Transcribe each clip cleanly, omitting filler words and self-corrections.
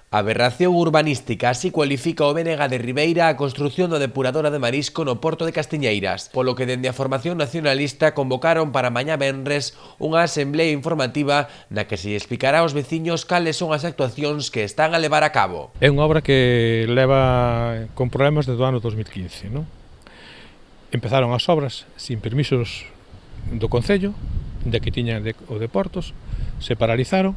Aberración urbanística, así cualifica o BNG de Ribeira a construción da depuradora de marisco no porto de Castiñeiras, polo que dende a formación nacionalista convocaron para mañá venres unha asemblea informativa na que se explicará aos veciños cales son as actuacións que están a levar a cabo. É unha obra que leva con problemas desde o ano 2015, non? Empezaron as obras sin permisos do Concello, de que tiñan o de Portos, se paralizaron,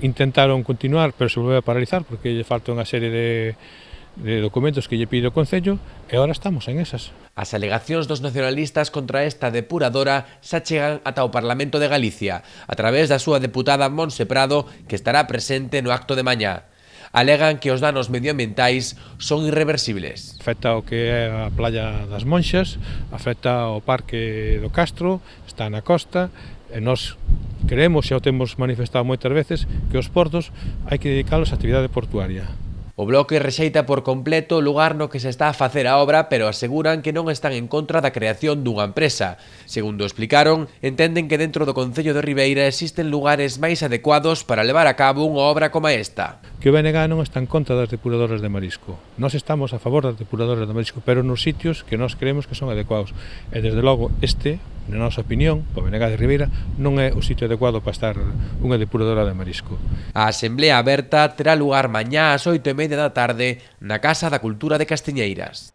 intentaron continuar, pero se volveu a paralizar porque lle falta unha serie de documentos que lle pide o Concello e agora estamos en esas. As alegacións dos nacionalistas contra esta depuradora xa chegan ata o Parlamento de Galicia, a través da súa deputada Montse Prado, que estará presente no acto de mañá. Alegan que os danos medioambientais son irreversibles. Afecta o que é a playa das Monxas, afecta o parque do Castro, está na costa, e nós creemos, xa o temos manifestado moitas veces, que os portos hai que dedicalos á actividade portuaria. O Bloque rexeita por completo o lugar no que se está a facer a obra, pero aseguran que non están en contra da creación dunha empresa. Segundo explicaron, entenden que dentro do Concello de Ribeira existen lugares máis adecuados para levar a cabo unha obra como esta. Que o BNG non está en contra das depuradoras de marisco. Nós estamos a favor das depuradoras de marisco, pero nos sitios que nós creemos que son adecuados. E desde logo na nosa opinión, o BNG de Ribeira, non é o sitio adecuado para estar unha depuradora de marisco. A asemblea aberta terá lugar mañá ás 8:30 da tarde na Casa da Cultura de Castiñeiras.